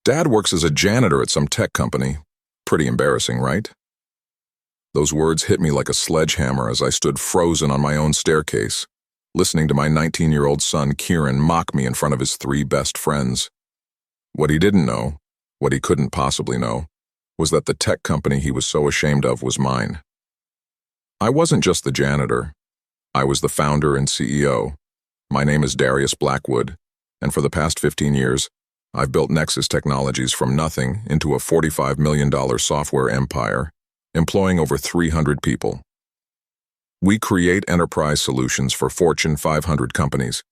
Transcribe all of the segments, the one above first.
Dad works as a janitor at some tech company. Pretty embarrassing, right? Those words hit me like a sledgehammer as I stood frozen on my own staircase, listening to my 19-year-old son Kieran mock me in front of his 3 best friends. What he didn't know, what he couldn't possibly know, was that the tech company he was so ashamed of was mine. I wasn't just the janitor. I was the founder and CEO. My name is Darius Blackwood, and for the past 15 years, I've built Nexus Technologies from nothing into a $45 million software empire, employing over 300 people. We create enterprise solutions for Fortune 500 companies,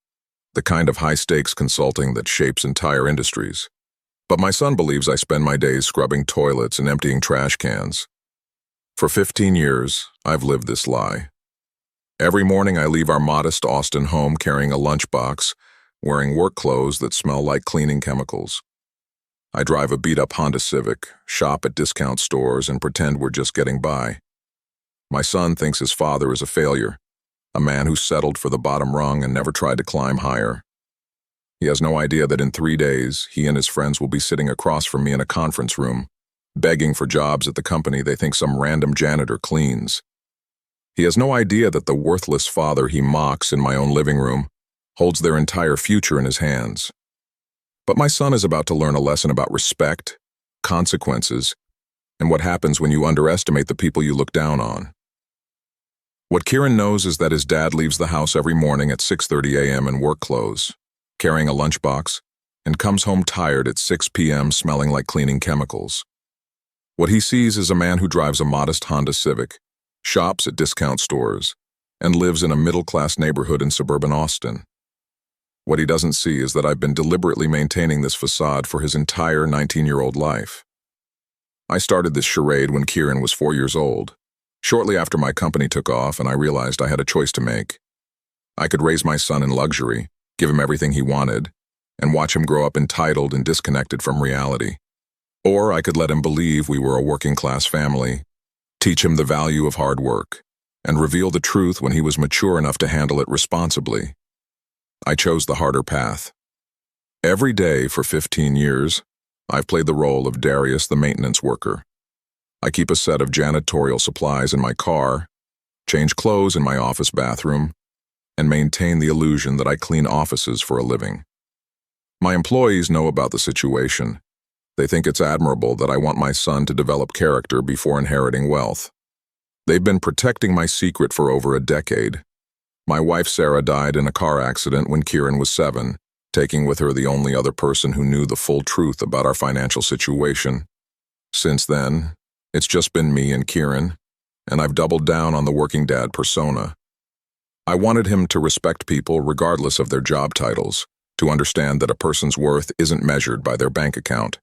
the kind of high-stakes consulting that shapes entire industries. But my son believes I spend my days scrubbing toilets and emptying trash cans. For 15 years, I've lived this lie. Every morning I leave our modest Austin home carrying a lunchbox, wearing work clothes that smell like cleaning chemicals. I drive a beat-up Honda Civic, shop at discount stores, and pretend we're just getting by. My son thinks his father is a failure, a man who settled for the bottom rung and never tried to climb higher. He has no idea that in 3 days, he and his friends will be sitting across from me in a conference room, begging for jobs at the company they think some random janitor cleans. He has no idea that the worthless father he mocks in my own living room holds their entire future in his hands. But my son is about to learn a lesson about respect, consequences, and what happens when you underestimate the people you look down on. What Kieran knows is that his dad leaves the house every morning at 6:30 a.m. in work clothes, carrying a lunchbox, and comes home tired at 6 p.m. smelling like cleaning chemicals. What he sees is a man who drives a modest Honda Civic, shops at discount stores, and lives in a middle-class neighborhood in suburban Austin. What he doesn't see is that I've been deliberately maintaining this facade for his entire 19-year-old life. I started this charade when Kieran was 4 years old, shortly after my company took off and I realized I had a choice to make. I could raise my son in luxury, give him everything he wanted, and watch him grow up entitled and disconnected from reality. Or I could let him believe we were a working-class family, teach him the value of hard work, and reveal the truth when he was mature enough to handle it responsibly. I chose the harder path. Every day for 15 years, I've played the role of Darius the maintenance worker. I keep a set of janitorial supplies in my car, change clothes in my office bathroom, and maintain the illusion that I clean offices for a living. My employees know about the situation. They think it's admirable that I want my son to develop character before inheriting wealth. They've been protecting my secret for over a decade. My wife Sarah died in a car accident when Kieran was 7, taking with her the only other person who knew the full truth about our financial situation. Since then, it's just been me and Kieran, and I've doubled down on the working dad persona. I wanted him to respect people regardless of their job titles, to understand that a person's worth isn't measured by their bank account.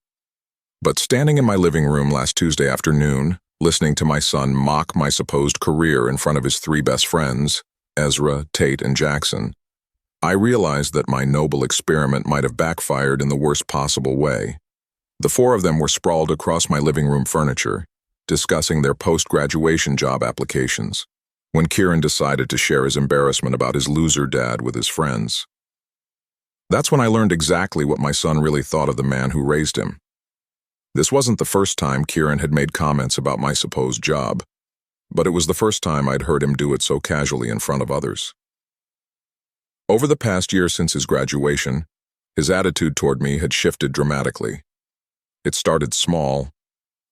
But standing in my living room last Tuesday afternoon, listening to my son mock my supposed career in front of his 3 best friends, Ezra, Tate, and Jackson, I realized that my noble experiment might have backfired in the worst possible way. The 4 of them were sprawled across my living room furniture, discussing their post-graduation job applications, when Kieran decided to share his embarrassment about his loser dad with his friends. That's when I learned exactly what my son really thought of the man who raised him. This wasn't the first time Kieran had made comments about my supposed job, but it was the first time I'd heard him do it so casually in front of others. Over the past year since his graduation, his attitude toward me had shifted dramatically. It started small,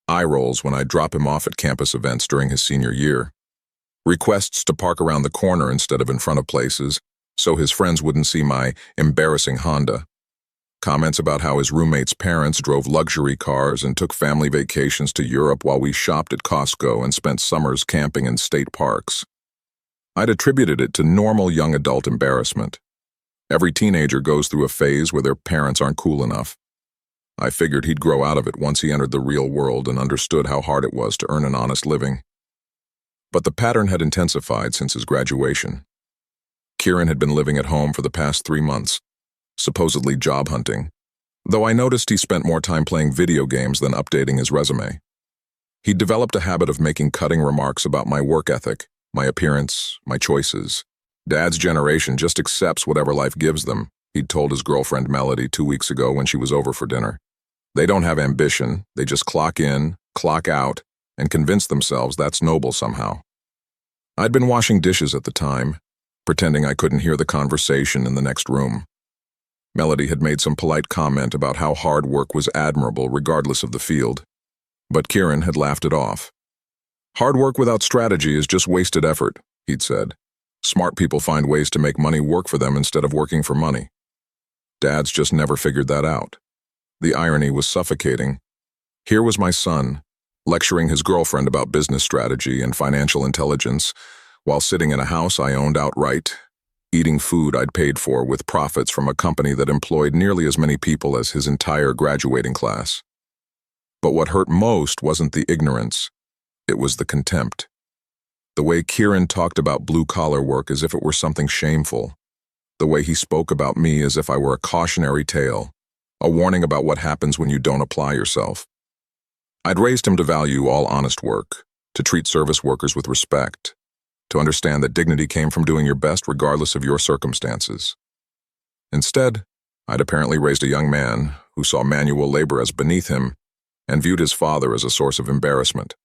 eye rolls when I'd drop him off at campus events during his senior year, requests to park around the corner instead of in front of places, so his friends wouldn't see my embarrassing Honda, comments about how his roommate's parents drove luxury cars and took family vacations to Europe while we shopped at Costco and spent summers camping in state parks. I'd attributed it to normal young adult embarrassment. Every teenager goes through a phase where their parents aren't cool enough. I figured he'd grow out of it once he entered the real world and understood how hard it was to earn an honest living. But the pattern had intensified since his graduation. Kieran had been living at home for the past 3 months, supposedly job hunting, though I noticed he spent more time playing video games than updating his resume. He'd developed a habit of making cutting remarks about my work ethic, my appearance, my choices. Dad's generation just accepts whatever life gives them, he'd told his girlfriend Melody 2 weeks ago when she was over for dinner. They don't have ambition, they just clock in, clock out, and convince themselves that's noble somehow. I'd been washing dishes at the time, pretending I couldn't hear the conversation in the next room. Melody had made some polite comment about how hard work was admirable regardless of the field, but Kieran had laughed it off. Hard work without strategy is just wasted effort, he'd said. Smart people find ways to make money work for them instead of working for money. Dads just never figured that out. The irony was suffocating. Here was my son, lecturing his girlfriend about business strategy and financial intelligence, while sitting in a house I owned outright, eating food I'd paid for with profits from a company that employed nearly as many people as his entire graduating class. But what hurt most wasn't the ignorance, it was the contempt. The way Kieran talked about blue-collar work as if it were something shameful. The way he spoke about me as if I were a cautionary tale, a warning about what happens when you don't apply yourself. I'd raised him to value all honest work, to treat service workers with respect, to understand that dignity came from doing your best regardless of your circumstances. Instead, I'd apparently raised a young man who saw manual labor as beneath him and viewed his father as a source of embarrassment.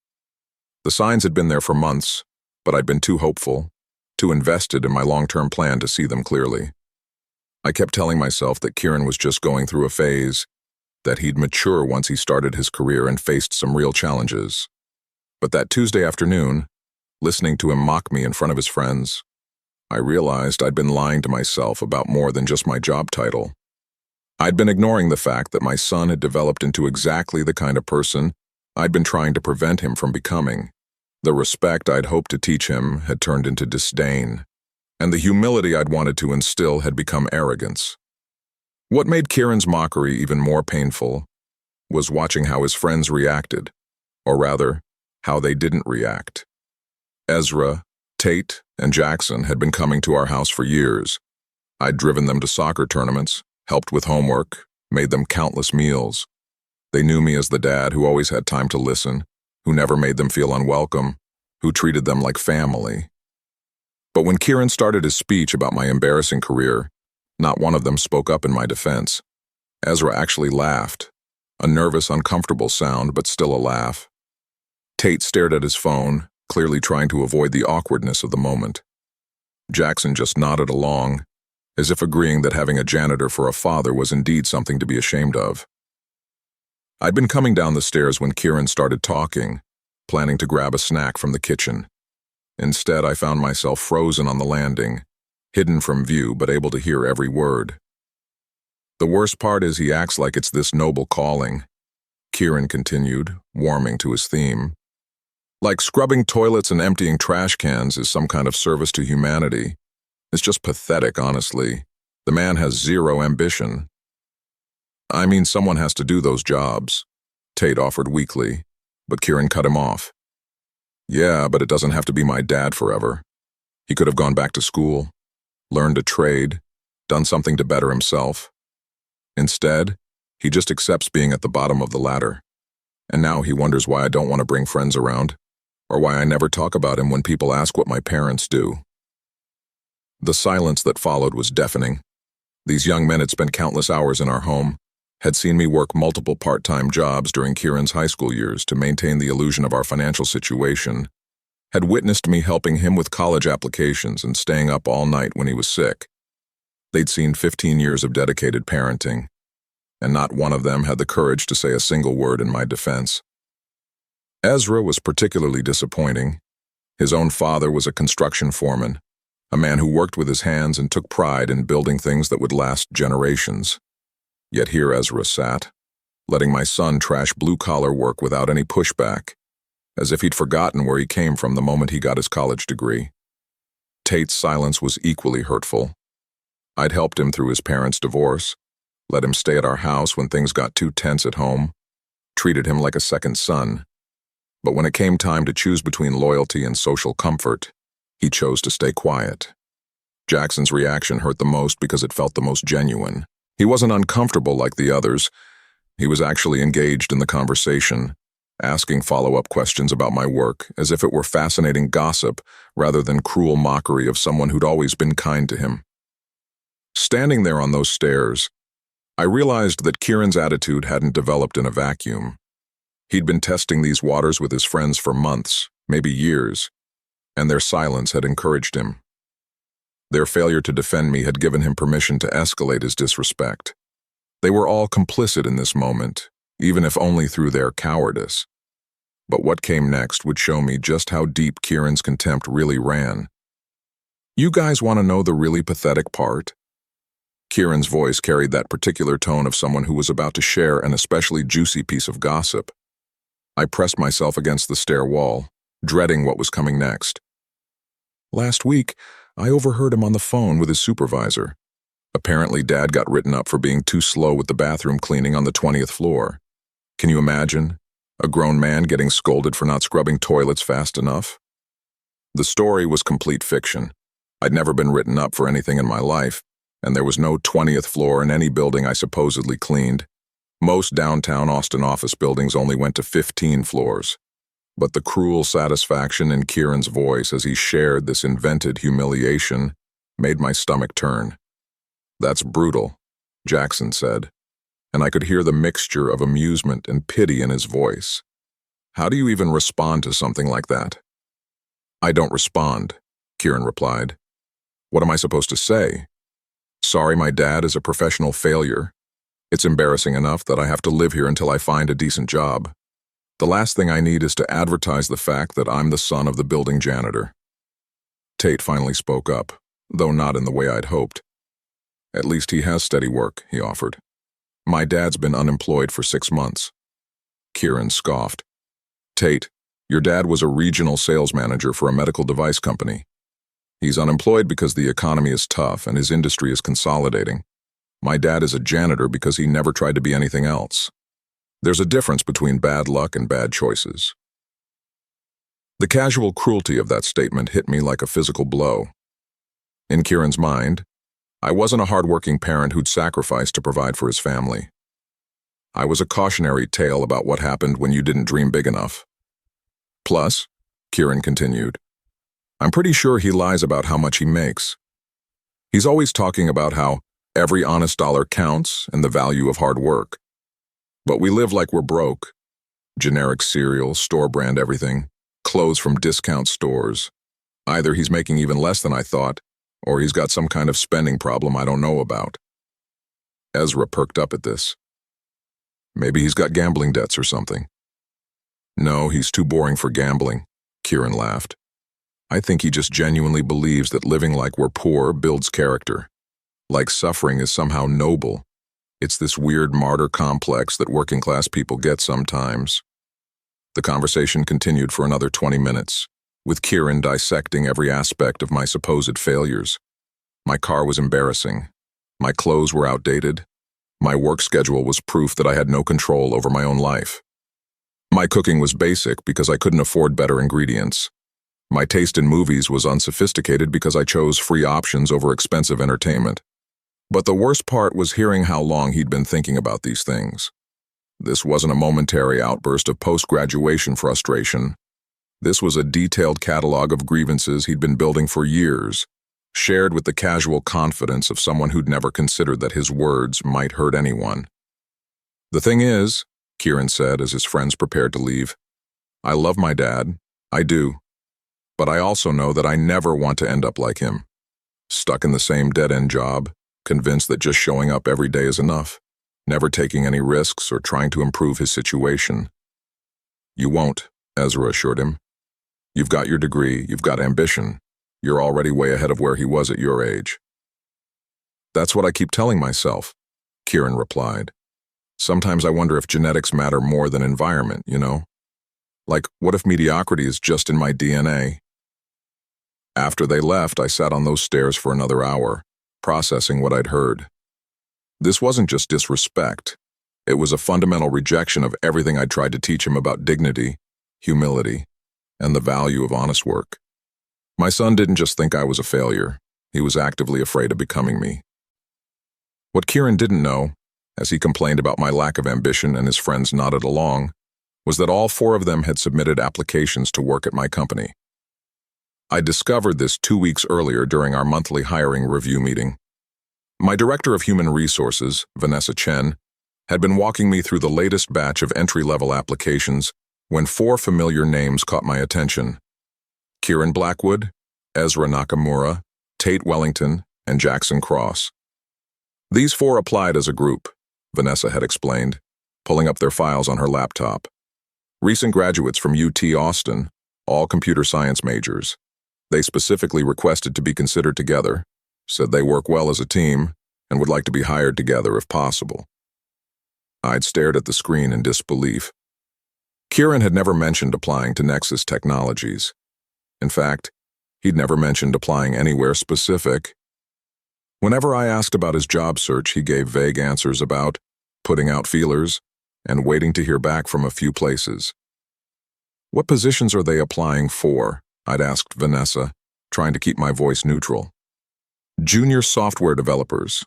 The signs had been there for months, but I'd been too hopeful, too invested in my long-term plan to see them clearly. I kept telling myself that Kieran was just going through a phase, that he'd mature once he started his career and faced some real challenges. But that Tuesday afternoon, listening to him mock me in front of his friends, I realized I'd been lying to myself about more than just my job title. I'd been ignoring the fact that my son had developed into exactly the kind of person I'd been trying to prevent him from becoming. The respect I'd hoped to teach him had turned into disdain, and the humility I'd wanted to instill had become arrogance. What made Kieran's mockery even more painful was watching how his friends reacted, or rather, how they didn't react. Ezra, Tate, and Jackson had been coming to our house for years. I'd driven them to soccer tournaments, helped with homework, made them countless meals. They knew me as the dad who always had time to listen, who never made them feel unwelcome, who treated them like family. But when Kieran started his speech about my embarrassing career, not one of them spoke up in my defense. Ezra actually laughed, a nervous, uncomfortable sound, but still a laugh. Tate stared at his phone, clearly trying to avoid the awkwardness of the moment. Jackson just nodded along, as if agreeing that having a janitor for a father was indeed something to be ashamed of. I'd been coming down the stairs when Kieran started talking, planning to grab a snack from the kitchen. Instead, I found myself frozen on the landing, hidden from view but able to hear every word. The worst part is he acts like it's this noble calling, Kieran continued, warming to his theme. Like scrubbing toilets and emptying trash cans is some kind of service to humanity. It's just pathetic, honestly. The man has zero ambition. I mean, someone has to do those jobs, Tate offered weakly, but Kieran cut him off. Yeah, but it doesn't have to be my dad forever. He could have gone back to school, learned a trade, done something to better himself. Instead, he just accepts being at the bottom of the ladder. And now he wonders why I don't want to bring friends around, or why I never talk about him when people ask what my parents do. The silence that followed was deafening. These young men had spent countless hours in our home, had seen me work multiple part-time jobs during Kieran's high school years to maintain the illusion of our financial situation, had witnessed me helping him with college applications and staying up all night when he was sick. They'd seen 15 years of dedicated parenting, and not one of them had the courage to say a single word in my defense. Ezra was particularly disappointing. His own father was a construction foreman, a man who worked with his hands and took pride in building things that would last generations. Yet here Ezra sat, letting my son trash blue-collar work without any pushback, as if he'd forgotten where he came from the moment he got his college degree. Tate's silence was equally hurtful. I'd helped him through his parents' divorce, let him stay at our house when things got too tense at home, treated him like a second son. But when it came time to choose between loyalty and social comfort, he chose to stay quiet. Jackson's reaction hurt the most because it felt the most genuine. He wasn't uncomfortable like the others. He was actually engaged in the conversation, asking follow-up questions about my work as if it were fascinating gossip rather than cruel mockery of someone who'd always been kind to him. Standing there on those stairs, I realized that Kieran's attitude hadn't developed in a vacuum. He'd been testing these waters with his friends for months, maybe years, and their silence had encouraged him. Their failure to defend me had given him permission to escalate his disrespect. They were all complicit in this moment, even if only through their cowardice. But what came next would show me just how deep Kieran's contempt really ran. "You guys want to know the really pathetic part?" Kieran's voice carried that particular tone of someone who was about to share an especially juicy piece of gossip. I pressed myself against the stair wall, dreading what was coming next. "Last week, I overheard him on the phone with his supervisor. Apparently, Dad got written up for being too slow with the bathroom cleaning on the 20th floor. Can you imagine? A grown man getting scolded for not scrubbing toilets fast enough?" The story was complete fiction. I'd never been written up for anything in my life, and there was no 20th floor in any building I supposedly cleaned. Most downtown Austin office buildings only went to 15 floors. But the cruel satisfaction in Kieran's voice as he shared this invented humiliation made my stomach turn. "That's brutal," Jackson said, and I could hear the mixture of amusement and pity in his voice. "How do you even respond to something like that?" "I don't respond," Kieran replied. "What am I supposed to say? Sorry, my dad is a professional failure. It's embarrassing enough that I have to live here until I find a decent job. The last thing I need is to advertise the fact that I'm the son of the building janitor." Tate finally spoke up, though not in the way I'd hoped. "At least he has steady work," he offered. "My dad's been unemployed for 6 months." Kieran scoffed. "Tate, your dad was a regional sales manager for a medical device company. He's unemployed because the economy is tough and his industry is consolidating. My dad is a janitor because he never tried to be anything else. There's a difference between bad luck and bad choices." The casual cruelty of that statement hit me like a physical blow. In Kieran's mind, I wasn't a hard-working parent who'd sacrificed to provide for his family. I was a cautionary tale about what happened when you didn't dream big enough. "Plus," Kieran continued, "I'm pretty sure he lies about how much he makes. He's always talking about how every honest dollar counts and the value of hard work. But we live like we're broke. Generic cereal, store-brand everything, clothes from discount stores. Either he's making even less than I thought, or he's got some kind of spending problem I don't know about." Ezra perked up at this. "Maybe he's got gambling debts or something." "No, he's too boring for gambling," Kieran laughed. "I think he just genuinely believes that living like we're poor builds character. Like suffering is somehow noble. It's this weird martyr complex that working-class people get sometimes." The conversation continued for another 20 minutes, with Kieran dissecting every aspect of my supposed failures. My car was embarrassing. My clothes were outdated. My work schedule was proof that I had no control over my own life. My cooking was basic because I couldn't afford better ingredients. My taste in movies was unsophisticated because I chose free options over expensive entertainment. But the worst part was hearing how long he'd been thinking about these things. This wasn't a momentary outburst of post-graduation frustration. This was a detailed catalog of grievances he'd been building for years, shared with the casual confidence of someone who'd never considered that his words might hurt anyone. "The thing is," Kieran said as his friends prepared to leave, "I love my dad, I do. But I also know that I never want to end up like him. Stuck in the same dead-end job, convinced that just showing up every day is enough, never taking any risks or trying to improve his situation." "You won't," Ezra assured him. "You've got your degree, you've got ambition. You're already way ahead of where he was at your age." "That's what I keep telling myself," Kieran replied. "Sometimes I wonder if genetics matter more than environment, you know? Like, what if mediocrity is just in my DNA?" After they left, I sat on those stairs for another hour, processing what I'd heard. This wasn't just disrespect. It was a fundamental rejection of everything I'd tried to teach him about dignity, humility, and the value of honest work. My son didn't just think I was a failure. He was actively afraid of becoming me. What Kieran didn't know, as he complained about my lack of ambition and his friends nodded along, was that all 4 of them had submitted applications to work at my company. I discovered this 2 weeks earlier during our monthly hiring review meeting. My director of human resources, Vanessa Chen, had been walking me through the latest batch of entry-level applications when 4 familiar names caught my attention: Kieran Blackwood, Ezra Nakamura, Tate Wellington, and Jackson Cross. These 4 applied as a group, Vanessa had explained, pulling up their files on her laptop. Recent graduates from UT Austin, all computer science majors. They specifically requested to be considered together, said they work well as a team, and would like to be hired together if possible. I'd stared at the screen in disbelief. Kieran had never mentioned applying to Nexus Technologies. In fact, he'd never mentioned applying anywhere specific. Whenever I asked about his job search, he gave vague answers about putting out feelers and waiting to hear back from a few places. What positions are they applying for? I'd asked Vanessa, trying to keep my voice neutral. Junior software developers.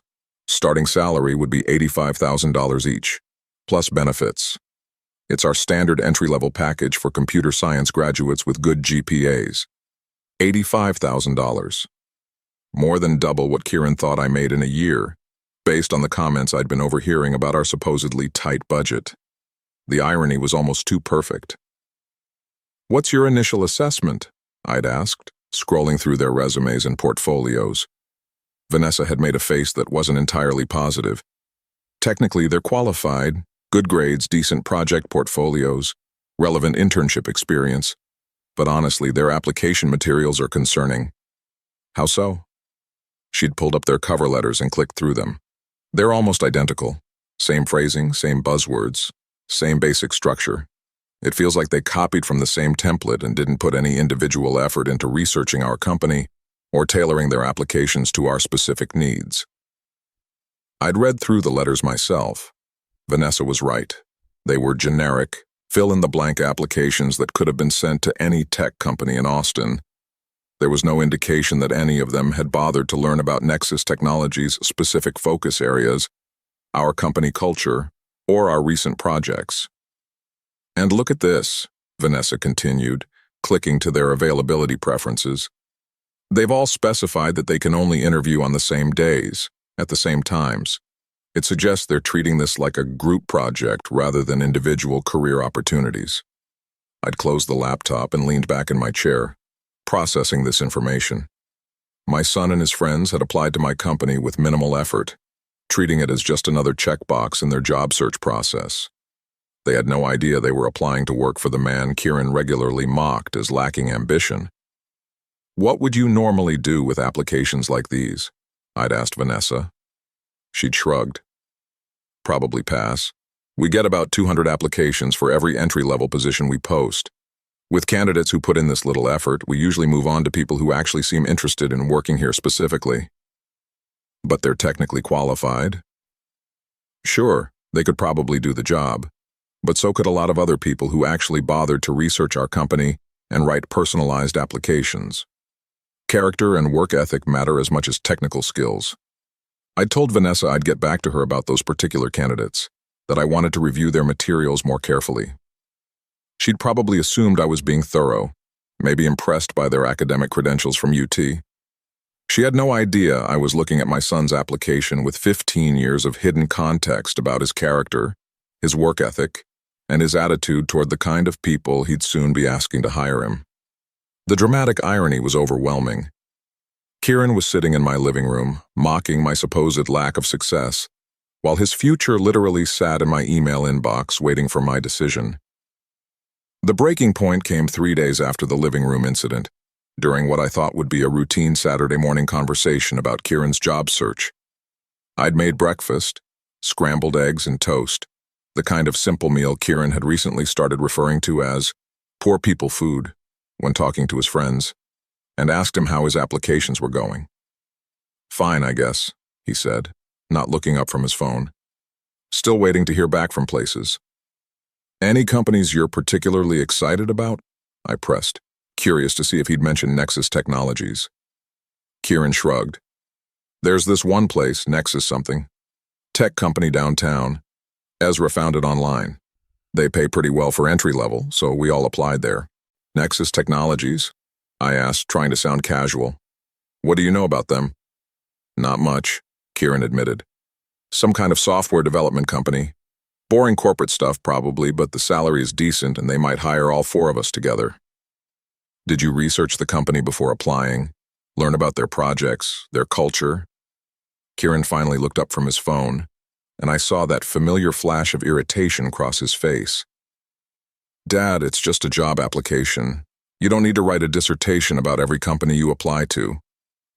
Starting salary would be $85,000 each, plus benefits. It's our standard entry-level package for computer science graduates with good GPAs. $85,000. More than double what Kieran thought I made in a year, based on the comments I'd been overhearing about our supposedly tight budget. The irony was almost too perfect. "What's your initial assessment?" I'd asked, scrolling through their resumes and portfolios. Vanessa had made a face that wasn't entirely positive. Technically, they're qualified, good grades, decent project portfolios, relevant internship experience, but honestly, their application materials are concerning. How so? She'd pulled up their cover letters and clicked through them. They're almost identical. Same phrasing, same buzzwords, same basic structure. It feels like they copied from the same template and didn't put any individual effort into researching our company or tailoring their applications to our specific needs. I'd read through the letters myself. Vanessa was right. They were generic, fill-in-the-blank applications that could have been sent to any tech company in Austin. There was no indication that any of them had bothered to learn about Nexus Technologies' specific focus areas, our company culture, or our recent projects. "And look at this," Vanessa continued, clicking to their availability preferences. "They've all specified that they can only interview on the same days, at the same times. It suggests they're treating this like a group project rather than individual career opportunities." I'd closed the laptop and leaned back in my chair, processing this information. My son and his friends had applied to my company with minimal effort, treating it as just another checkbox in their job search process. They had no idea they were applying to work for the man Kieran regularly mocked as lacking ambition. "What would you normally do with applications like these?" I'd asked Vanessa. She'd shrugged. "Probably pass. We get about 200 applications for every entry-level position we post. With candidates who put in this little effort, we usually move on to people who actually seem interested in working here specifically." "But they're technically qualified?" "Sure, they could probably do the job, but so could a lot of other people who actually bothered to research our company and write personalized applications. Character and work ethic matter as much as technical skills." I'd told Vanessa I'd get back to her about those particular candidates, that I wanted to review their materials more carefully. She'd probably assumed I was being thorough, maybe impressed by their academic credentials from UT. She had no idea I was looking at my son's application with 15 years of hidden context about his character, his work ethic, and his attitude toward the kind of people he'd soon be asking to hire him. The dramatic irony was overwhelming. Kieran was sitting in my living room, mocking my supposed lack of success, while his future literally sat in my email inbox waiting for my decision. The breaking point came 3 days after the living room incident, during what I thought would be a routine Saturday morning conversation about Kieran's job search. I'd made breakfast, scrambled eggs and toast, the kind of simple meal Kieran had recently started referring to as poor people food when talking to his friends, and asked him how his applications were going. "Fine, I guess," he said, not looking up from his phone. "Still waiting to hear back from places." "Any companies you're particularly excited about?" I pressed, curious to see if he'd mentioned Nexus Technologies. Kieran shrugged. "There's this one place, Nexus something. Tech company downtown. Ezra found it online. They pay pretty well for entry level, so we all applied there." "Nexus Technologies?" I asked, trying to sound casual. "What do you know about them?" "Not much," Kieran admitted. Some kind of software development company. Boring corporate stuff, probably, but the salary is decent and they might hire all four of us together. Did you research the company before applying? Learn about their projects, their culture? Kieran finally looked up from his phone, and I saw that familiar flash of irritation cross his face. Dad, it's just a job application. You don't need to write a dissertation about every company you apply to.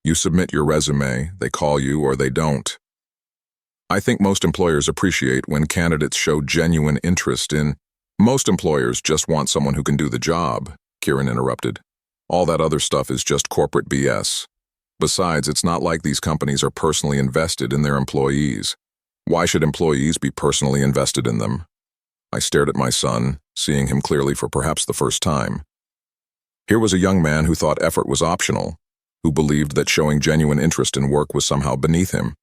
You submit your resume, they call you or they don't. I think most employers appreciate when candidates show genuine interest in. Most employers just want someone who can do the job, Kieran interrupted. All that other stuff is just corporate BS. Besides, it's not like these companies are personally invested in their employees. Why should employees be personally invested in them? I stared at my son, seeing him clearly for perhaps the first time. Here was a young man who thought effort was optional, who believed that showing genuine interest in work was somehow beneath him,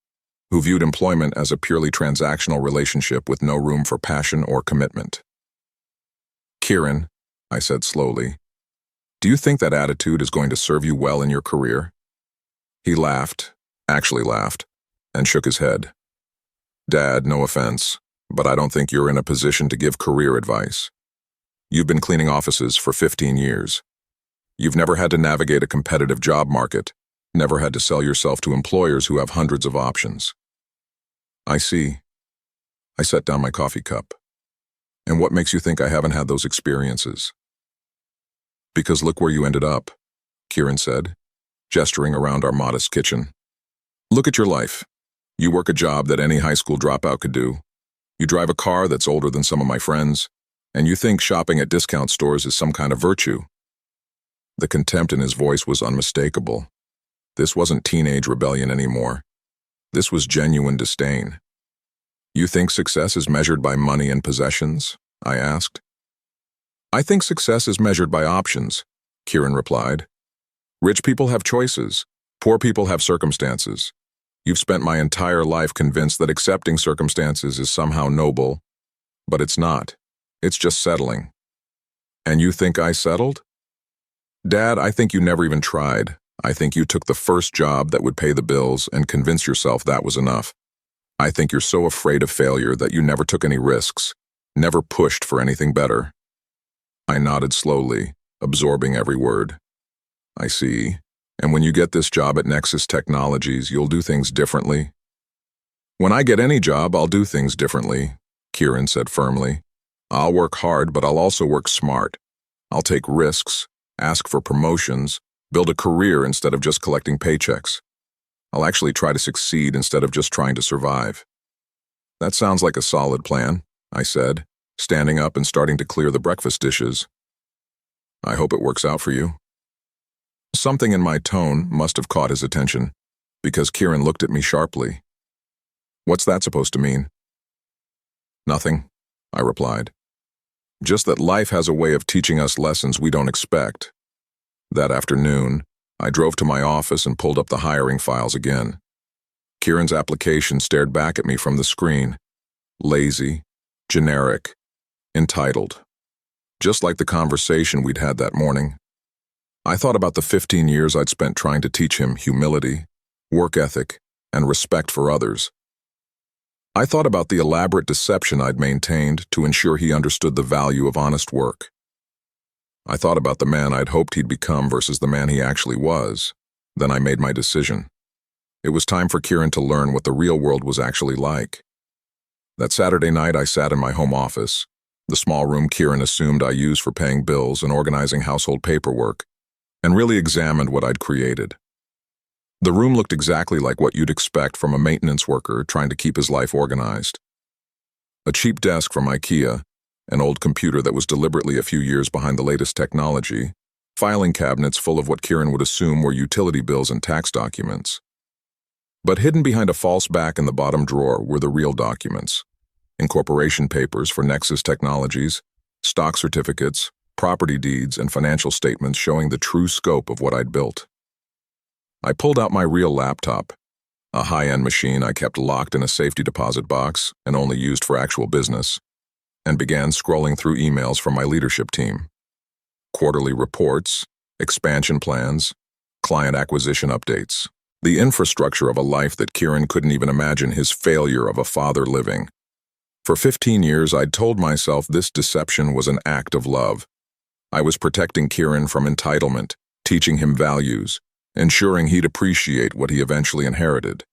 who viewed employment as a purely transactional relationship with no room for passion or commitment. Kieran, I said slowly, do you think that attitude is going to serve you well in your career? He laughed, actually laughed, and shook his head. Dad, no offense, but I don't think you're in a position to give career advice. You've been cleaning offices for 15 years. You've never had to navigate a competitive job market, never had to sell yourself to employers who have hundreds of options. I see. I set down my coffee cup. And what makes you think I haven't had those experiences? Because look where you ended up, Kieran said, gesturing around our modest kitchen. Look at your life. You work a job that any high school dropout could do. You drive a car that's older than some of my friends, and you think shopping at discount stores is some kind of virtue. The contempt in his voice was unmistakable. This wasn't teenage rebellion anymore. This was genuine disdain. You think success is measured by money and possessions? I asked. I think success is measured by options, Kieran replied. Rich people have choices. Poor people have circumstances. You've spent my entire life convinced that accepting circumstances is somehow noble, but it's not. It's just settling. And you think I settled? Dad, I think you never even tried. I think you took the first job that would pay the bills and convinced yourself that was enough. I think you're so afraid of failure that you never took any risks, never pushed for anything better. I nodded slowly, absorbing every word. I see. And when you get this job at Nexus Technologies, you'll do things differently? When I get any job, I'll do things differently, Kieran said firmly. I'll work hard, but I'll also work smart. I'll take risks, ask for promotions, build a career instead of just collecting paychecks. I'll actually try to succeed instead of just trying to survive. That sounds like a solid plan, I said, standing up and starting to clear the breakfast dishes. I hope it works out for you. Something in my tone must have caught his attention, because Kieran looked at me sharply. What's that supposed to mean? Nothing, I replied. Just that life has a way of teaching us lessons we don't expect. That afternoon, I drove to my office and pulled up the hiring files again. Kieran's application stared back at me from the screen. Lazy, generic, entitled. Just like the conversation we'd had that morning. I thought about the 15 years I'd spent trying to teach him humility, work ethic, and respect for others. I thought about the elaborate deception I'd maintained to ensure he understood the value of honest work. I thought about the man I'd hoped he'd become versus the man he actually was. Then I made my decision. It was time for Kieran to learn what the real world was actually like. That Saturday night, I sat in my home office, the small room Kieran assumed I used for paying bills and organizing household paperwork, and really examined what I'd created. The room looked exactly like what you'd expect from a maintenance worker trying to keep his life organized. A cheap desk from IKEA, an old computer that was deliberately a few years behind the latest technology, filing cabinets full of what Kieran would assume were utility bills and tax documents. But hidden behind a false back in the bottom drawer were the real documents: incorporation papers for Nexus Technologies, stock certificates, property deeds, and financial statements showing the true scope of what I'd built. I pulled out my real laptop, a high-end machine I kept locked in a safety deposit box and only used for actual business, and began scrolling through emails from my leadership team. Quarterly reports, expansion plans, client acquisition updates, The infrastructure of a life that Kieran couldn't even imagine his failure of a father living. For 15 years, I'd told myself this deception was an act of love. I was protecting Kieran from entitlement, teaching him values, ensuring he'd appreciate what he eventually inherited.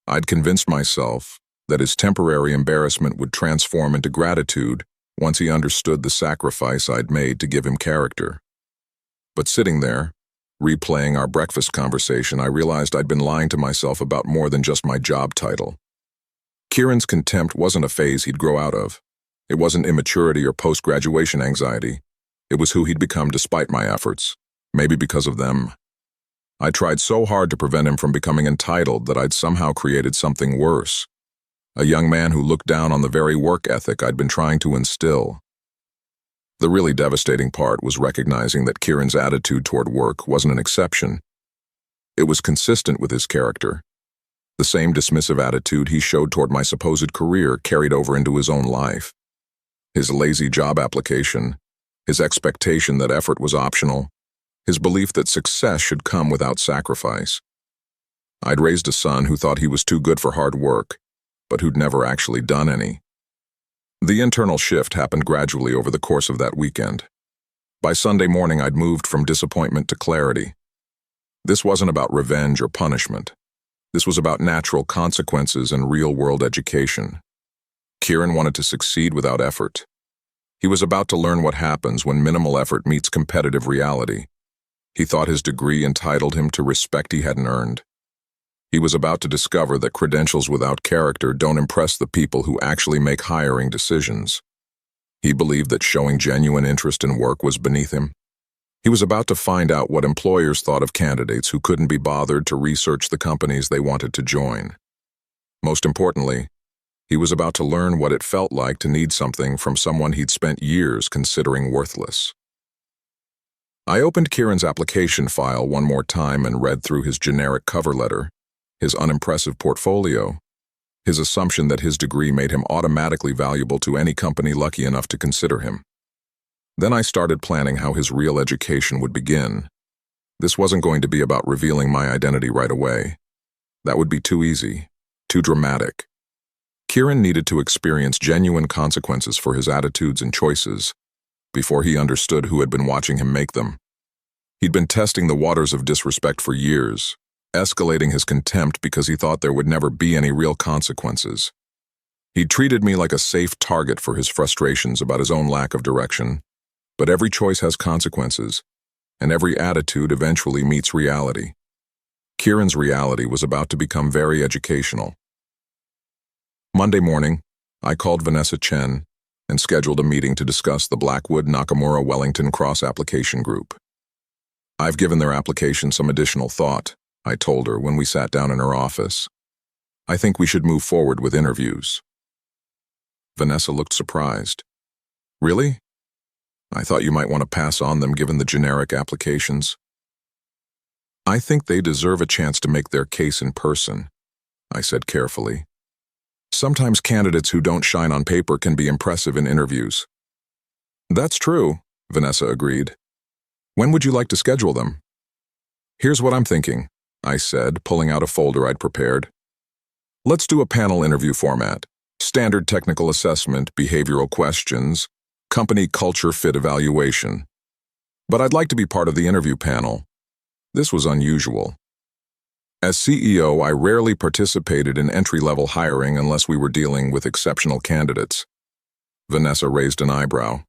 I'd convinced myself that his temporary embarrassment would transform into gratitude once he understood the sacrifice I'd made to give him character. But sitting there, replaying our breakfast conversation, I realized I'd been lying to myself about more than just my job title. Kieran's contempt wasn't a phase he'd grow out of. It wasn't immaturity or post-graduation anxiety. It was who he'd become despite my efforts, maybe because of them. I tried so hard to prevent him from becoming entitled that I'd somehow created something worse. A young man who looked down on the very work ethic I'd been trying to instill. The really devastating part was recognizing that Kieran's attitude toward work wasn't an exception. It was consistent with his character. The same dismissive attitude he showed toward my supposed career carried over into his own life. His lazy job application, his expectation that effort was optional, his belief that success should come without sacrifice. I'd raised a son who thought he was too good for hard work, but who'd never actually done any. The internal shift happened gradually over the course of that weekend. By Sunday morning, I'd moved from disappointment to clarity. This wasn't about revenge or punishment. This was about natural consequences and real-world education. Kieran wanted to succeed without effort. He was about to learn what happens when minimal effort meets competitive reality. He thought his degree entitled him to respect he hadn't earned. He was about to discover that credentials without character don't impress the people who actually make hiring decisions. He believed that showing genuine interest in work was beneath him. He was about to find out what employers thought of candidates who couldn't be bothered to research the companies they wanted to join. Most importantly, he was about to learn what it felt like to need something from someone he'd spent years considering worthless. I opened Kieran's application file one more time and read through his generic cover letter, his unimpressive portfolio, his assumption that his degree made him automatically valuable to any company lucky enough to consider him. Then I started planning how his real education would begin. This wasn't going to be about revealing my identity right away. That would be too easy, too dramatic. Kieran needed to experience genuine consequences for his attitudes and choices before he understood who had been watching him make them. He'd been testing the waters of disrespect for years, escalating his contempt because he thought there would never be any real consequences. He'd treated me like a safe target for his frustrations about his own lack of direction, but every choice has consequences, and every attitude eventually meets reality. Kieran's reality was about to become very educational. Monday morning, I called Vanessa Chen and scheduled a meeting to discuss the Blackwood-Nakamura-Wellington cross-application group. I've given their application some additional thought, I told her when we sat down in her office. I think we should move forward with interviews. Vanessa looked surprised. Really? I thought you might want to pass on them given the generic applications. I think they deserve a chance to make their case in person, I said carefully. Sometimes candidates who don't shine on paper can be impressive in interviews. That's true, Vanessa agreed. When would you like to schedule them? Here's what I'm thinking, I said, pulling out a folder I'd prepared. Let's do a panel interview format. Standard technical assessment, behavioral questions, company culture fit evaluation. But I'd like to be part of the interview panel. This was unusual. As CEO, I rarely participated in entry-level hiring unless we were dealing with exceptional candidates. Vanessa raised an eyebrow.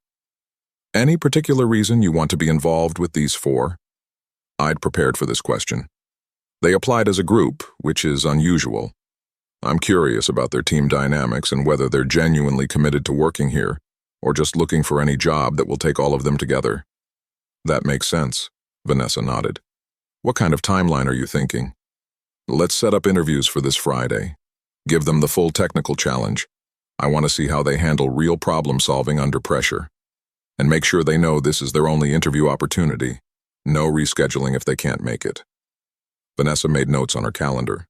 Any particular reason you want to be involved with these four? I'd prepared for this question. They applied as a group, which is unusual. I'm curious about their team dynamics and whether they're genuinely committed to working here, or just looking for any job that will take all of them together. That makes sense, Vanessa nodded. What kind of timeline are you thinking? Let's set up interviews for this Friday. Give them the full technical challenge. I want to see how they handle real problem solving under pressure. And make sure they know this is their only interview opportunity. No rescheduling if they can't make it. Vanessa made notes on her calendar.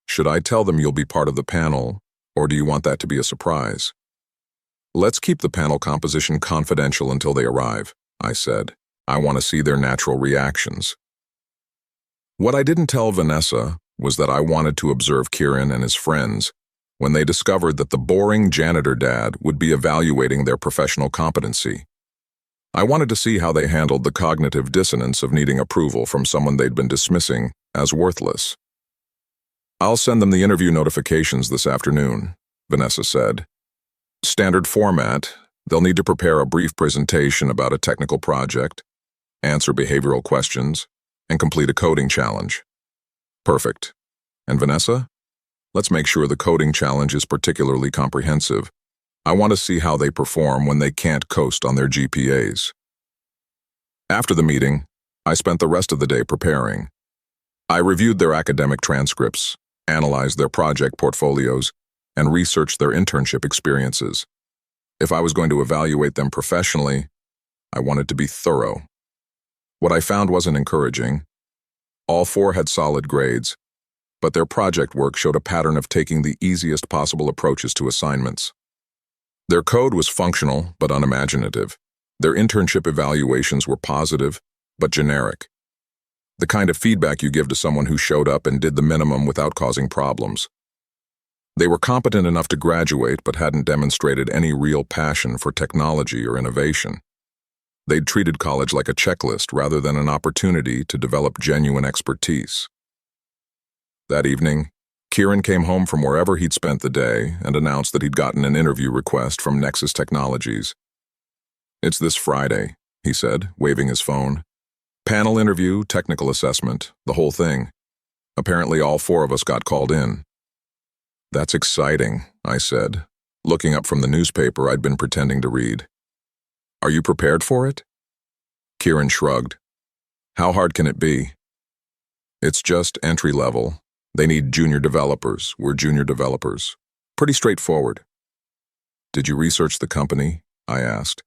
Should I tell them you'll be part of the panel, or do you want that to be a surprise? Let's keep the panel composition confidential until they arrive, I said. I want to see their natural reactions. What I didn't tell Vanessa was that I wanted to observe Kieran and his friends when they discovered that the boring janitor dad would be evaluating their professional competency. I wanted to see how they handled the cognitive dissonance of needing approval from someone they'd been dismissing as worthless. "I'll send them the interview notifications this afternoon," Vanessa said. "Standard format. They'll need to prepare a brief presentation about a technical project, answer behavioral questions, and complete a coding challenge." "Perfect. And Vanessa? Let's make sure the coding challenge is particularly comprehensive. I want to see how they perform when they can't coast on their GPAs." After the meeting, I spent the rest of the day preparing. I reviewed their academic transcripts, analyzed their project portfolios, and researched their internship experiences. If I was going to evaluate them professionally, I wanted to be thorough. What I found wasn't encouraging. All four had solid grades, but their project work showed a pattern of taking the easiest possible approaches to assignments. Their code was functional but unimaginative. Their internship evaluations were positive but generic. The kind of feedback you give to someone who showed up and did the minimum without causing problems. They were competent enough to graduate but hadn't demonstrated any real passion for technology or innovation. They'd treated college like a checklist rather than an opportunity to develop genuine expertise. That evening, Kieran came home from wherever he'd spent the day and announced that he'd gotten an interview request from Nexus Technologies. "It's this Friday," he said, waving his phone. "Panel interview, technical assessment, the whole thing. Apparently all four of us got called in." "That's exciting," I said, looking up from the newspaper I'd been pretending to read. "Are you prepared for it?" Kieran shrugged. "How hard can it be?" "It's just entry level. They need junior developers. We're junior developers. Pretty straightforward." "Did you research the company?" I asked.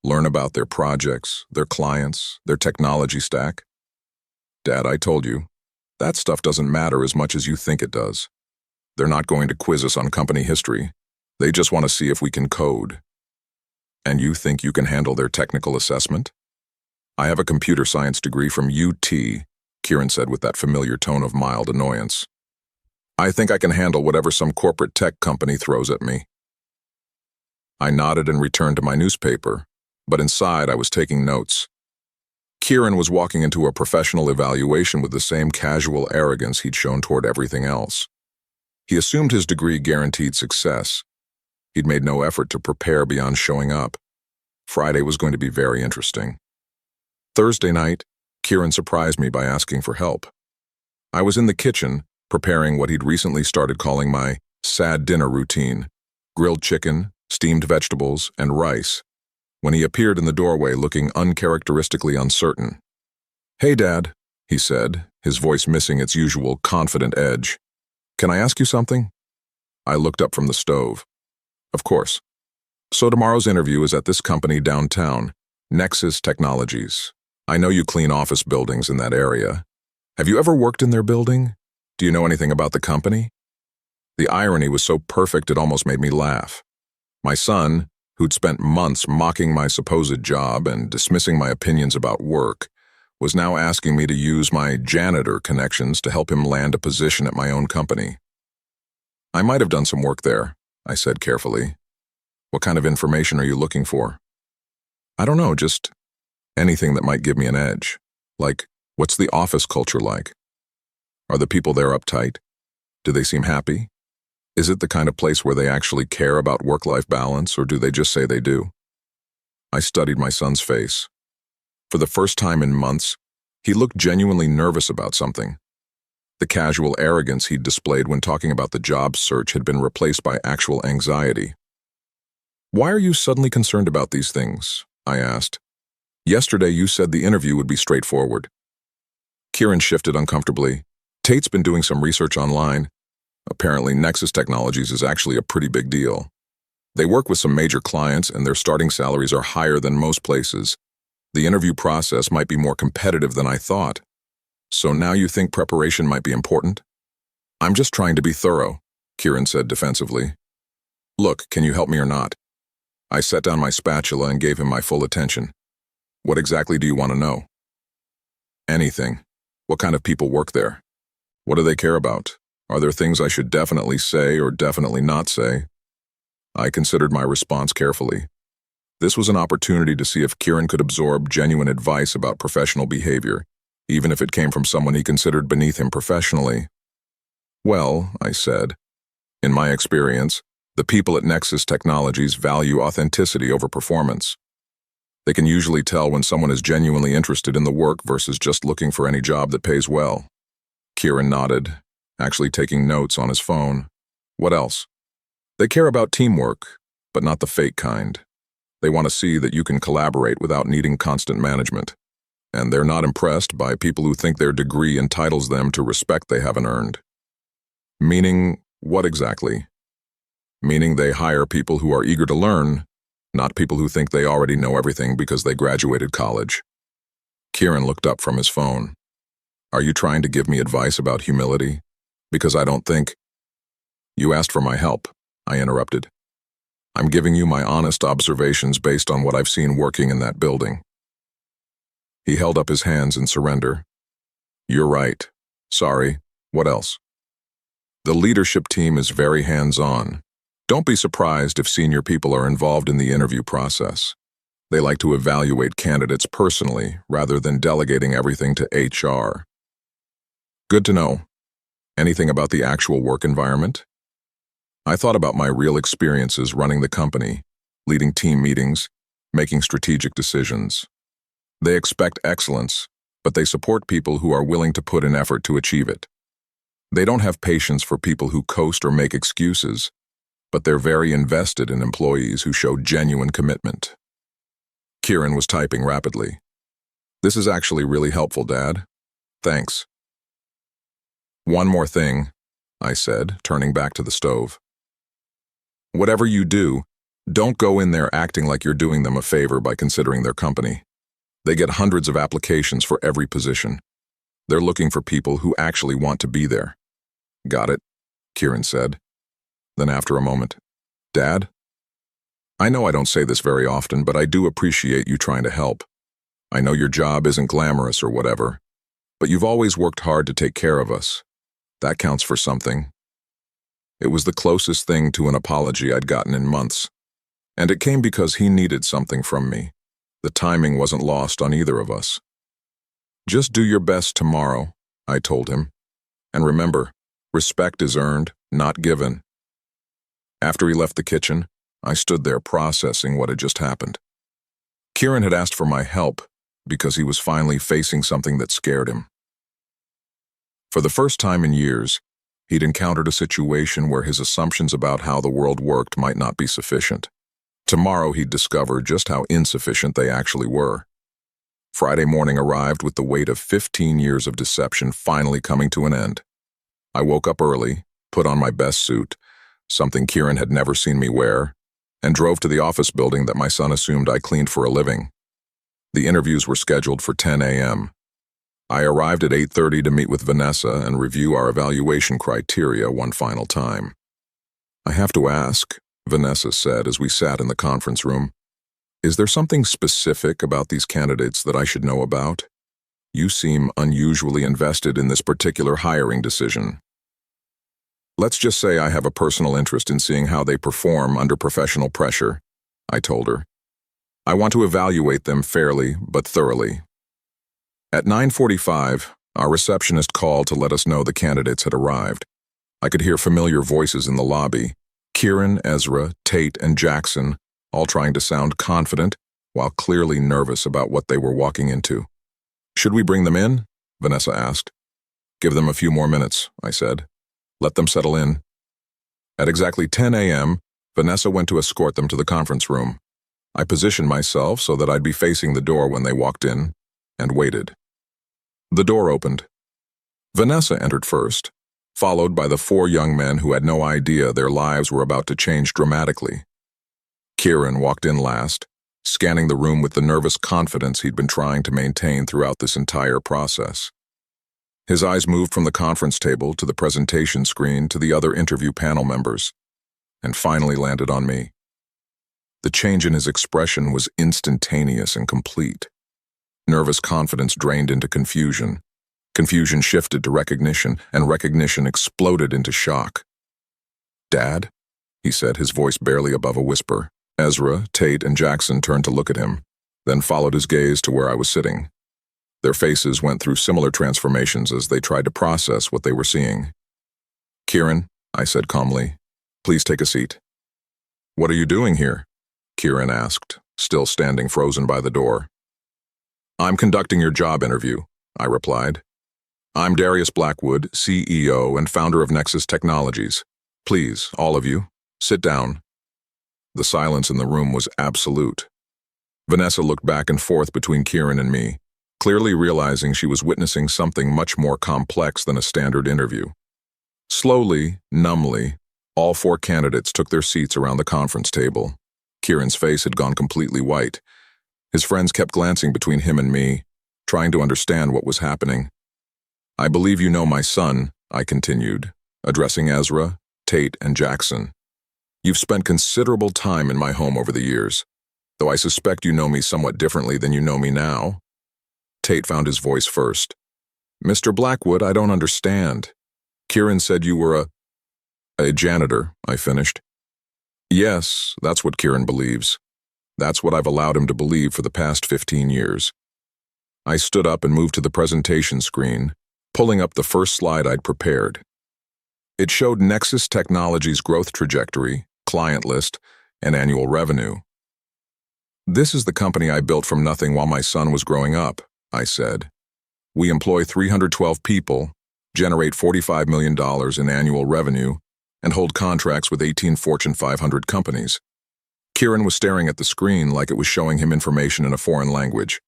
"Learn about their projects, their clients, their technology stack?" "Dad, I told you, that stuff doesn't matter as much as you think it does. They're not going to quiz us on company history. They just want to see if we can code." "And you think you can handle their technical assessment?" "I have a computer science degree from UT, Kieran said with that familiar tone of mild annoyance. "I think I can handle whatever some corporate tech company throws at me." I nodded and returned to my newspaper, but inside I was taking notes. Kieran was walking into a professional evaluation with the same casual arrogance he'd shown toward everything else. He assumed his degree guaranteed success. He'd made no effort to prepare beyond showing up. Friday was going to be very interesting. Thursday night, Kieran surprised me by asking for help. I was in the kitchen, preparing what he'd recently started calling my sad dinner routine: grilled chicken, steamed vegetables, and rice, when he appeared in the doorway looking uncharacteristically uncertain. "Hey, Dad," he said, his voice missing its usual confident edge. "Can I ask you something?" I looked up from the stove. "Of course. So tomorrow's interview is at this company downtown, Nexus Technologies. I know you clean office buildings in that area. Have you ever worked in their building? Do you know anything about the company?" The irony was so perfect it almost made me laugh. My son, who'd spent months mocking my supposed job and dismissing my opinions about work, was now asking me to use my janitor connections to help him land a position at my own company. "I might have done some work there," I said carefully. "What kind of information are you looking for?" "I don't know, just anything that might give me an edge. Like, what's the office culture like? Are the people there uptight? Do they seem happy? Is it the kind of place where they actually care about work-life balance, or do they just say they do?" I studied my son's face. For the first time in months, he looked genuinely nervous about something. The casual arrogance he'd displayed when talking about the job search had been replaced by actual anxiety. "Why are you suddenly concerned about these things?" I asked. "Yesterday you said the interview would be straightforward." Kieran shifted uncomfortably. "Tate's been doing some research online. Apparently Nexus Technologies is actually a pretty big deal. They work with some major clients and their starting salaries are higher than most places. The interview process might be more competitive than I thought. So now you think preparation might be important?" "I'm just trying to be thorough," Kieran said defensively. "Look, can you help me or not?" I set down my spatula and gave him my full attention. "What exactly do you want to know?" "Anything. What kind of people work there? What do they care about? Are there things I should definitely say or definitely not say? I considered my response carefully. This was an opportunity to see if Kieran could absorb genuine advice about professional behavior, even if it came from someone he considered beneath him professionally. Well, I said, in my experience, the people at Nexus Technologies value authenticity over performance. They can usually tell when someone is genuinely interested in the work versus just looking for any job that pays well. Kieran nodded, actually taking notes on his phone. What else? They care about teamwork, but not the fake kind. They want to see that you can collaborate without needing constant management. And they're not impressed by people who think their degree entitles them to respect they haven't earned. Meaning, what exactly? Meaning they hire people who are eager to learn, not people who think they already know everything because they graduated college. Kieran looked up from his phone. Are you trying to give me advice about humility? Because I don't think... You asked for my help, I interrupted. I'm giving you my honest observations based on what I've seen working in that building. He held up his hands in surrender. You're right. Sorry. What else? The leadership team is very hands-on. Don't be surprised if senior people are involved in the interview process. They like to evaluate candidates personally rather than delegating everything to HR. Good to know. Anything about the actual work environment? I thought about my real experiences running the company, leading team meetings, making strategic decisions. They expect excellence, but they support people who are willing to put in effort to achieve it. They don't have patience for people who coast or make excuses, but they're very invested in employees who show genuine commitment. Kieran was typing rapidly. This is actually really helpful, Dad. Thanks. One more thing, I said, turning back to the stove. Whatever you do, don't go in there acting like you're doing them a favor by considering their company. They get hundreds of applications for every position. They're looking for people who actually want to be there. Got it, Kieran said. Then after a moment, Dad? I know I don't say this very often, but I do appreciate you trying to help. I know your job isn't glamorous or whatever, but you've always worked hard to take care of us. That counts for something. It was the closest thing to an apology I'd gotten in months, and it came because he needed something from me. The timing wasn't lost on either of us. Just do your best tomorrow, I told him. And remember, respect is earned, not given. After he left the kitchen, I stood there processing what had just happened. Kieran had asked for my help because he was finally facing something that scared him. For the first time in years, he'd encountered a situation where his assumptions about how the world worked might not be sufficient. Tomorrow he'd discover just how insufficient they actually were. Friday morning arrived with the weight of 15 years of deception finally coming to an end. I woke up early, put on my best suit, something Kieran had never seen me wear, and drove to the office building that my son assumed I cleaned for a living. The interviews were scheduled for 10 a.m. I arrived at 8:30 to meet with Vanessa and review our evaluation criteria one final time. I have to ask, Vanessa said as we sat in the conference room, is there something specific about these candidates that I should know about? You seem unusually invested in this particular hiring decision. Let's just say I have a personal interest in seeing how they perform under professional pressure, I told her. I want to evaluate them fairly but thoroughly. At 9:45, our receptionist called to let us know the candidates had arrived. I could hear familiar voices in the lobby, Kieran, Ezra, Tate, and Jackson, all trying to sound confident while clearly nervous about what they were walking into. Should we bring them in? Vanessa asked. Give them a few more minutes, I said. Let them settle in. At exactly 10 a.m., Vanessa went to escort them to the conference room. I positioned myself so that I'd be facing the door when they walked in, and waited. The door opened. Vanessa entered first, followed by the 4 young men who had no idea their lives were about to change dramatically. Kieran walked in last, scanning the room with the nervous confidence he'd been trying to maintain throughout this entire process. His eyes moved from the conference table to the presentation screen to the other interview panel members, and finally landed on me. The change in his expression was instantaneous and complete. Nervous confidence drained into confusion. Confusion shifted to recognition, and recognition exploded into shock. "Dad?" he said, his voice barely above a whisper. Ezra, Tate, and Jackson turned to look at him, then followed his gaze to where I was sitting. Their faces went through similar transformations as they tried to process what they were seeing. "Kieran," I said calmly, "please take a seat." "What are you doing here?" Kieran asked, still standing frozen by the door. "I'm conducting your job interview," I replied. "I'm Darius Blackwood, CEO and founder of Nexus Technologies. Please, all of you, sit down." The silence in the room was absolute. Vanessa looked back and forth between Kieran and me, clearly realizing she was witnessing something much more complex than a standard interview. Slowly, numbly, all four candidates took their seats around the conference table. Kieran's face had gone completely white. His friends kept glancing between him and me, trying to understand what was happening. "I believe you know my son," I continued, addressing Ezra, Tate, and Jackson. "You've spent considerable time in my home over the years, though I suspect you know me somewhat differently than you know me now." Tate found his voice first. "Mr. Blackwood, I don't understand. Kieran said you were a janitor," I finished. "Yes, that's what Kieran believes. That's what I've allowed him to believe for the past 15 years. I stood up and moved to the presentation screen, pulling up the first slide I'd prepared. It showed Nexus Technologies' growth trajectory, client list, and annual revenue. "This is the company I built from nothing while my son was growing up," I said. "We employ 312 people, generate $45 million in annual revenue, and hold contracts with 18 Fortune 500 companies." Kieran was staring at the screen like it was showing him information in a foreign language.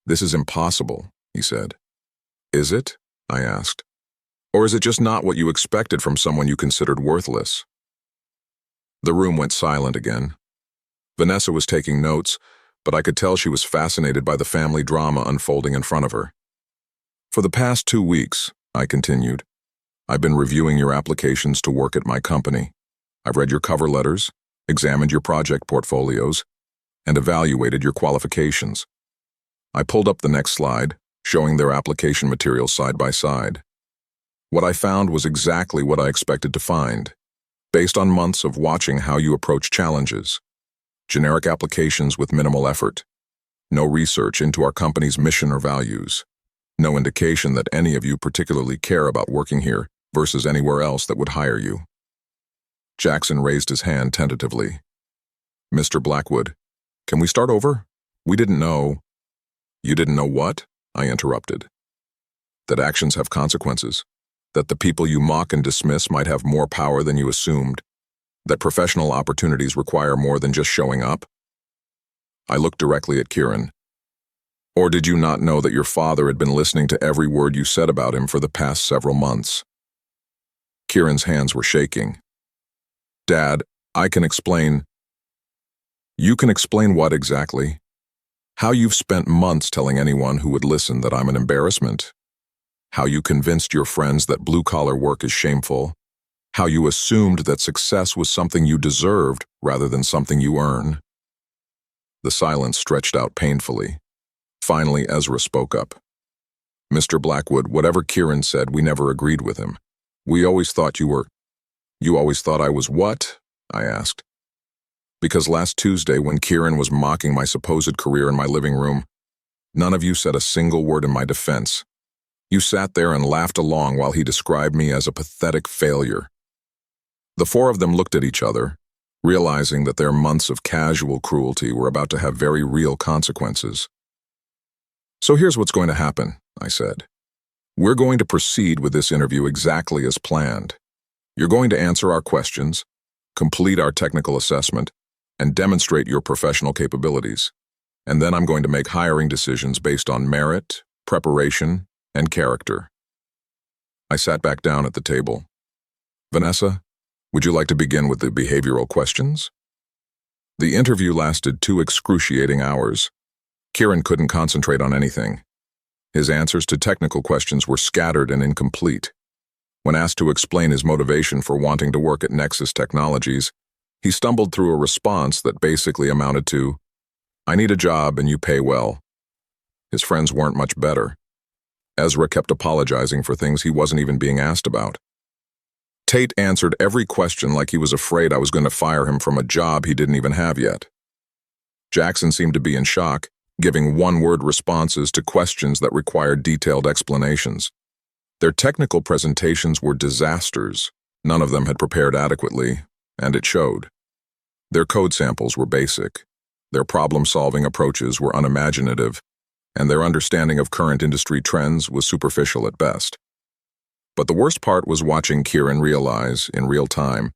"This is impossible," he said. "Is it?" I asked. "Or is it just not what you expected from someone you considered worthless?" The room went silent again. Vanessa was taking notes, but I could tell she was fascinated by the family drama unfolding in front of her. "For the past 2 weeks," I continued, "I've been reviewing your applications to work at my company. I've read your cover letters, examined your project portfolios, and evaluated your qualifications." I pulled up the next slide, showing their application materials side by side. What I found was exactly what I expected to find, based on months of watching how you approach challenges. Generic applications with minimal effort. No research into our company's mission or values. No indication that any of you particularly care about working here versus anywhere else that would hire you. Jackson raised his hand tentatively. "Mr. Blackwood, can we start over? We didn't know." "You didn't know what?" I interrupted. "That actions have consequences. That the people you mock and dismiss might have more power than you assumed. That professional opportunities require more than just showing up." I looked directly at Kieran. "Or did you not know that your father had been listening to every word you said about him for the past several months?" Kieran's hands were shaking. "Dad, I can explain." "You can explain what exactly?" "How you've spent months telling anyone who would listen that I'm an embarrassment. How you convinced your friends that blue-collar work is shameful. How you assumed that success was something you deserved rather than something you earn." The silence stretched out painfully. Finally, Ezra spoke up. "Mr. Blackwood, whatever Kieran said, we never agreed with him. We always thought you were—" "You always thought I was what?" I asked. "Because last Tuesday, when Kieran was mocking my supposed career in my living room, none of you said a single word in my defense. You sat there and laughed along while he described me as a pathetic failure." The four of them looked at each other, realizing that their months of casual cruelty were about to have very real consequences. "So here's what's going to happen," I said. "We're going to proceed with this interview exactly as planned. You're going to answer our questions, complete our technical assessment, and demonstrate your professional capabilities. And then I'm going to make hiring decisions based on merit, preparation, and character." I sat back down at the table. "Vanessa, would you like to begin with the behavioral questions?" The interview lasted 2 excruciating hours. Kieran couldn't concentrate on anything. His answers to technical questions were scattered and incomplete. When asked to explain his motivation for wanting to work at Nexus Technologies, he stumbled through a response that basically amounted to, "I need a job and you pay well." His friends weren't much better. Ezra kept apologizing for things he wasn't even being asked about. Tate answered every question like he was afraid I was going to fire him from a job he didn't even have yet. Jackson seemed to be in shock, giving one-word responses to questions that required detailed explanations. Their technical presentations were disasters. None of them had prepared adequately, and it showed. Their code samples were basic. Their problem-solving approaches were unimaginative, and their understanding of current industry trends was superficial at best. But the worst part was watching Kieran realize, in real time,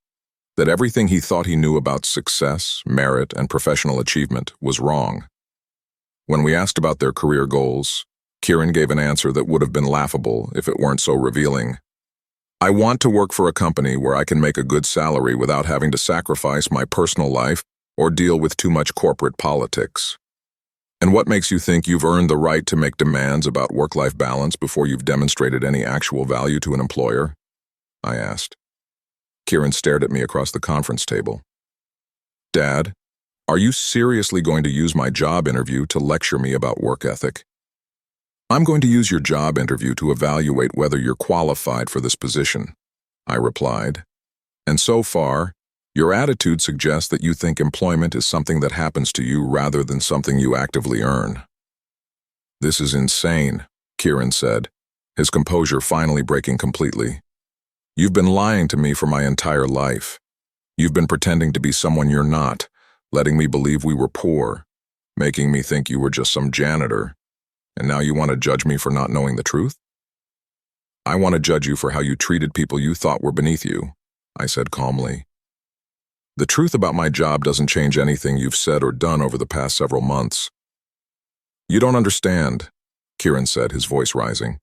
that everything he thought he knew about success, merit, and professional achievement was wrong. When we asked about their career goals, Kieran gave an answer that would have been laughable if it weren't so revealing. "I want to work for a company where I can make a good salary without having to sacrifice my personal life or deal with too much corporate politics." "And what makes you think you've earned the right to make demands about work-life balance before you've demonstrated any actual value to an employer?" I asked. Kieran stared at me across the conference table. "Dad, are you seriously going to use my job interview to lecture me about work ethic?" "I'm going to use your job interview to evaluate whether you're qualified for this position," I replied. "And so far, your attitude suggests that you think employment is something that happens to you rather than something you actively earn." "This is insane," Kieran said, his composure finally breaking completely. "You've been lying to me for my entire life. You've been pretending to be someone you're not, letting me believe we were poor, making me think you were just some janitor, and now you want to judge me for not knowing the truth?" "I want to judge you for how you treated people you thought were beneath you," I said calmly. "The truth about my job doesn't change anything you've said or done over the past several months." "You don't understand," Kieran said, his voice rising.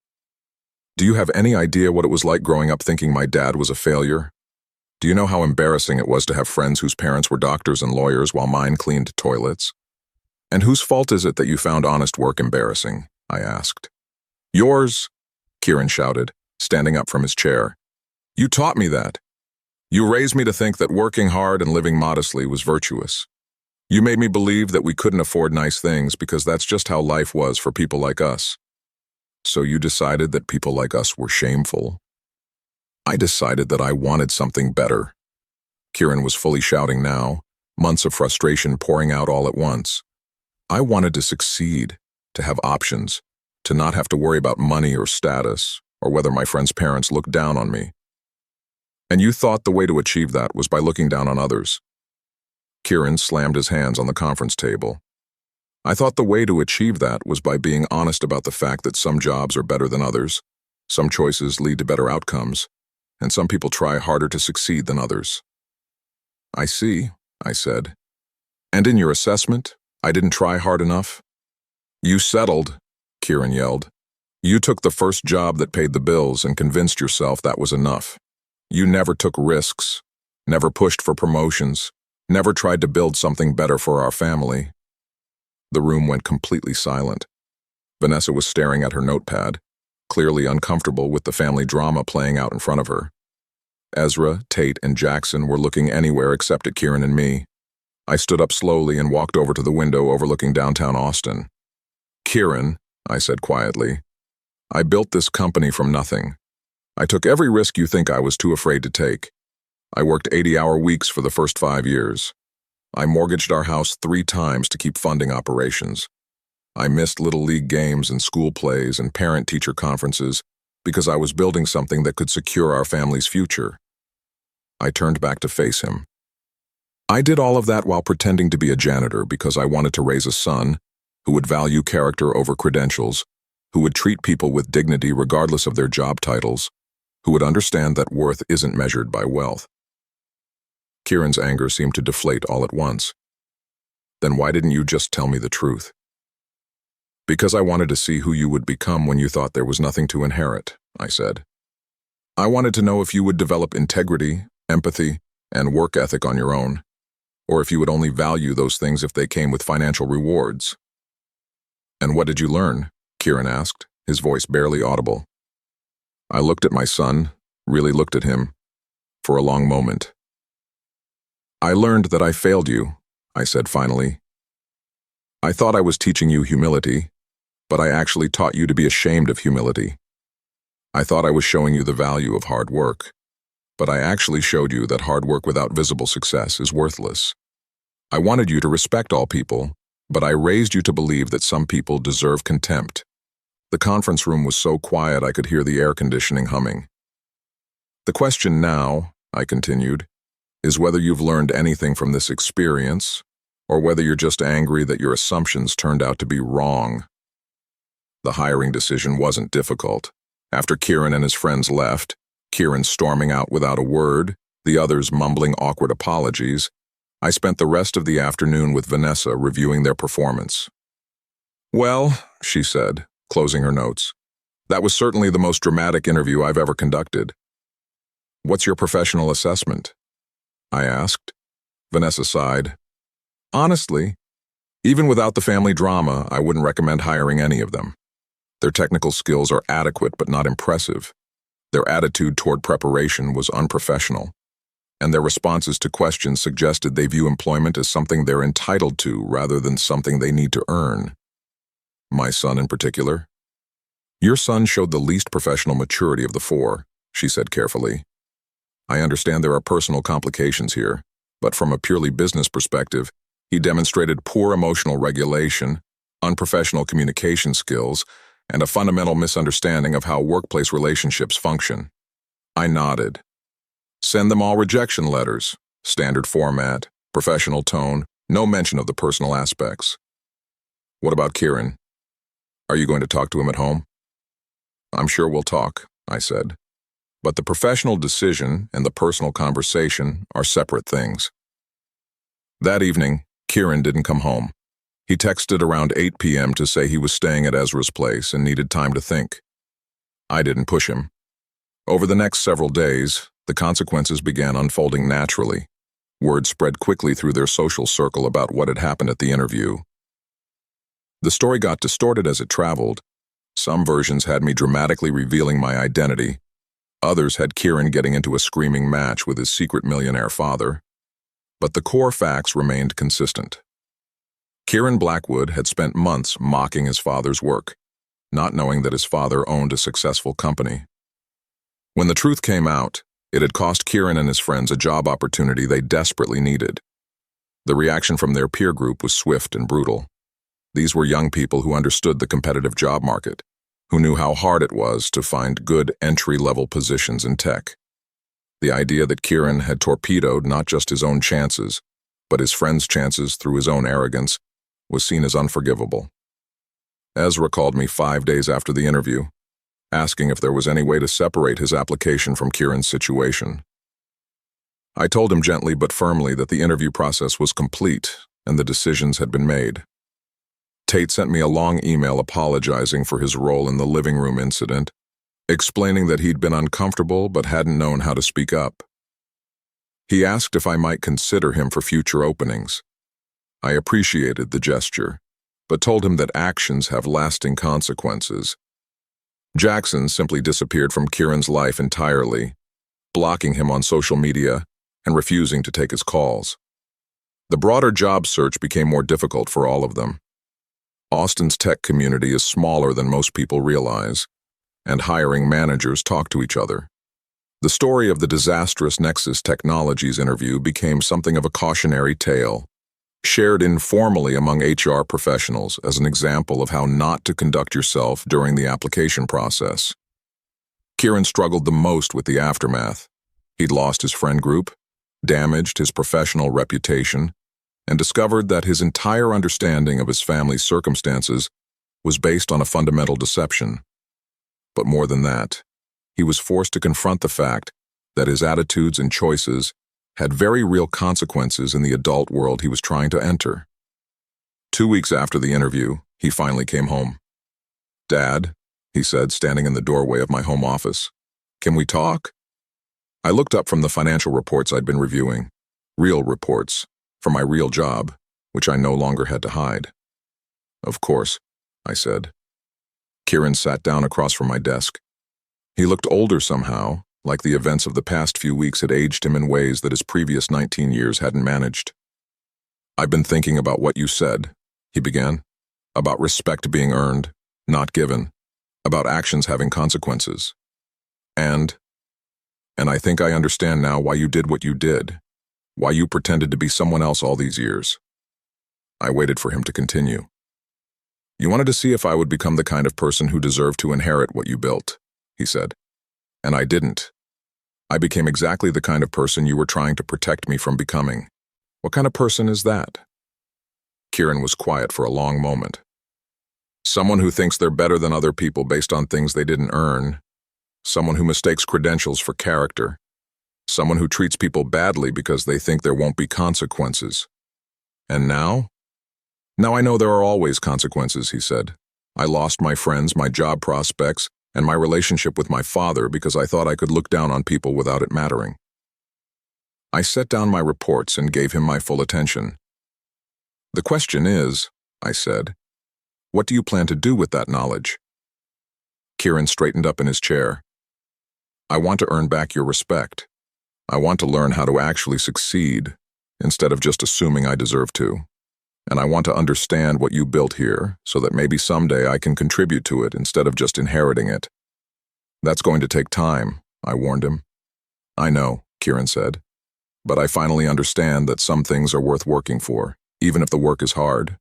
"Do you have any idea what it was like growing up thinking my dad was a failure? Do you know how embarrassing it was to have friends whose parents were doctors and lawyers while mine cleaned toilets? And whose fault is it that you found honest work embarrassing?" I asked. "Yours," Kieran shouted, standing up from his chair. "You taught me that. You raised me to think that working hard and living modestly was virtuous. You made me believe that we couldn't afford nice things because that's just how life was for people like us. So you decided that people like us were shameful. I decided that I wanted something better." Kieran was fully shouting now, months of frustration pouring out all at once. "I wanted to succeed, to have options, to not have to worry about money or status, or whether my friends' parents looked down on me. And you thought the way to achieve that was by looking down on others." Kieran slammed his hands on the conference table. "I thought the way to achieve that was by being honest about the fact that some jobs are better than others, some choices lead to better outcomes, and some people try harder to succeed than others." "I see," I said. "And in your assessment, I didn't try hard enough?" "You settled," Kieran yelled. "You took the first job that paid the bills and convinced yourself that was enough. You never took risks, never pushed for promotions, never tried to build something better for our family." The room went completely silent. Vanessa was staring at her notepad, clearly uncomfortable with the family drama playing out in front of her. Ezra, Tate, and Jackson were looking anywhere except at Kieran and me. I stood up slowly and walked over to the window overlooking downtown Austin. "Kieran," I said quietly, "I built this company from nothing. I took every risk you think I was too afraid to take. I worked 80-hour weeks for the first 5 years. I mortgaged our house 3 times to keep funding operations. I missed Little League games and school plays and parent-teacher conferences because I was building something that could secure our family's future." I turned back to face him. "I did all of that while pretending to be a janitor because I wanted to raise a son who would value character over credentials, who would treat people with dignity regardless of their job titles, who would understand that worth isn't measured by wealth." Kieran's anger seemed to deflate all at once. "Then why didn't you just tell me the truth?" "Because I wanted to see who you would become when you thought there was nothing to inherit," I said. "I wanted to know if you would develop integrity, empathy, and work ethic on your own, or if you would only value those things if they came with financial rewards." "And what did you learn?" Kieran asked, his voice barely audible. I looked at my son, really looked at him, for a long moment. "I learned that I failed you," I said finally. "I thought I was teaching you humility, but I actually taught you to be ashamed of humility. I thought I was showing you the value of hard work, but I actually showed you that hard work without visible success is worthless. I wanted you to respect all people, but I raised you to believe that some people deserve contempt. The conference room was so quiet I could hear the air conditioning humming. The question now, I continued, is whether you've learned anything from this experience, or whether you're just angry that your assumptions turned out to be wrong. The hiring decision wasn't difficult. After Kieran and his friends left, Kieran storming out without a word, the others mumbling awkward apologies, I spent the rest of the afternoon with Vanessa reviewing their performance. "Well," she said, closing her notes, "that was certainly the most dramatic interview I've ever conducted." "What's your professional assessment?" I asked. Vanessa sighed. "Honestly, even without the family drama, I wouldn't recommend hiring any of them. Their technical skills are adequate but not impressive. Their attitude toward preparation was unprofessional, and their responses to questions suggested they view employment as something they're entitled to rather than something they need to earn. My son in particular. Your son showed the least professional maturity of the four," she said carefully. "I understand there are personal complications here, but from a purely business perspective, he demonstrated poor emotional regulation, unprofessional communication skills, and a fundamental misunderstanding of how workplace relationships function." I nodded. "Send them all rejection letters. Standard format, professional tone, no mention of the personal aspects." "What about Kieran? Are you going to talk to him at home?" "I'm sure we'll talk," I said. "But the professional decision and the personal conversation are separate things." That evening, Kieran didn't come home. He texted around 8 p.m. to say he was staying at Ezra's place and needed time to think. I didn't push him. Over the next several days, the consequences began unfolding naturally. Word spread quickly through their social circle about what had happened at the interview. The story got distorted as it traveled. Some versions had me dramatically revealing my identity. Others had Kieran getting into a screaming match with his secret millionaire father. But the core facts remained consistent. Kieran Blackwood had spent months mocking his father's work, not knowing that his father owned a successful company. When the truth came out, it had cost Kieran and his friends a job opportunity they desperately needed. The reaction from their peer group was swift and brutal. These were young people who understood the competitive job market, who knew how hard it was to find good entry-level positions in tech. The idea that Kieran had torpedoed not just his own chances, but his friends' chances through his own arrogance, was seen as unforgivable. Ezra called me 5 days after the interview, asking if there was any way to separate his application from Kieran's situation. I told him gently but firmly that the interview process was complete and the decisions had been made. Tate sent me a long email apologizing for his role in the living room incident, explaining that he'd been uncomfortable but hadn't known how to speak up. He asked if I might consider him for future openings. I appreciated the gesture, but told him that actions have lasting consequences. Jackson simply disappeared from Kieran's life entirely, blocking him on social media and refusing to take his calls. The broader job search became more difficult for all of them. Austin's tech community is smaller than most people realize, and hiring managers talk to each other. The story of the disastrous Nexus Technologies interview became something of a cautionary tale, shared informally among HR professionals as an example of how not to conduct yourself during the application process. Kieran struggled the most with the aftermath. He'd lost his friend group, damaged his professional reputation, and discovered that his entire understanding of his family's circumstances was based on a fundamental deception. But more than that, he was forced to confront the fact that his attitudes and choices had very real consequences in the adult world he was trying to enter. 2 weeks after the interview, he finally came home. "Dad," he said, standing in the doorway of my home office, "can we talk?" I looked up from the financial reports I'd been reviewing, real reports, for my real job, which I no longer had to hide. "Of course," I said. Kieran sat down across from my desk. He looked older somehow, like the events of the past few weeks had aged him in ways that his previous 19 years hadn't managed. "I've been thinking about what you said," he began, "about respect being earned. not given, about actions having consequences. And I think I understand now why you did what you did, why you pretended to be someone else all these years. I waited for him to continue. You wanted to see if I would become the kind of person who deserved to inherit what you built, he said. And I didn't. I became exactly the kind of person you were trying to protect me from becoming. What kind of person is that? Kieran was quiet for a long moment. Someone who thinks they're better than other people based on things they didn't earn. Someone who mistakes credentials for character. Someone who treats people badly because they think there won't be consequences. And now? Now I know there are always consequences, he said. I lost my friends, my job prospects, and my relationship with my father because I thought I could look down on people without it mattering. I set down my reports and gave him my full attention. The question is, I said, what do you plan to do with that knowledge? Kieran straightened up in his chair. I want to earn back your respect. I want to learn how to actually succeed, instead of just assuming I deserve to. And I want to understand what you built here, so that maybe someday I can contribute to it instead of just inheriting it. That's going to take time, I warned him. I know, Kieran said. But I finally understand that some things are worth working for, even if the work is hard.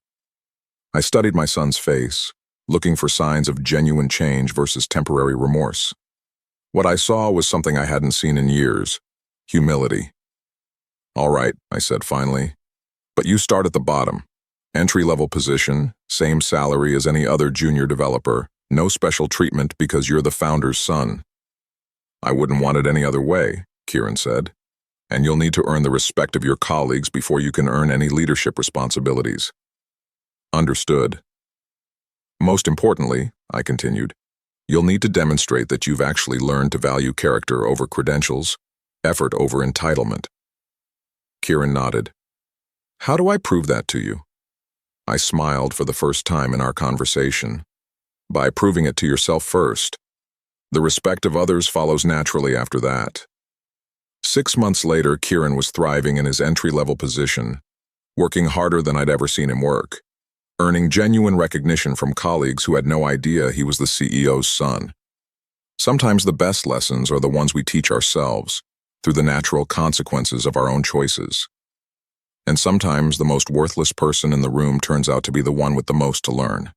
I studied my son's face, looking for signs of genuine change versus temporary remorse. What I saw was something I hadn't seen in years: humility. All right, I said finally, but you start at the bottom. Entry-level position, same salary as any other junior developer, no special treatment because you're the founder's son. I wouldn't want it any other way, Kieran said. And you'll need to earn the respect of your colleagues before you can earn any leadership responsibilities. Understood. Most importantly, I continued, you'll need to demonstrate that you've actually learned to value character over credentials, effort over entitlement. Kieran nodded. How do I prove that to you? I smiled for the first time in our conversation. By proving it to yourself first. The respect of others follows naturally after that. 6 months later, Kieran was thriving in his entry-level position, working harder than I'd ever seen him work, earning genuine recognition from colleagues who had no idea he was the CEO's son. Sometimes the best lessons are the ones we teach ourselves, through the natural consequences of our own choices. And sometimes the most worthless person in the room turns out to be the one with the most to learn.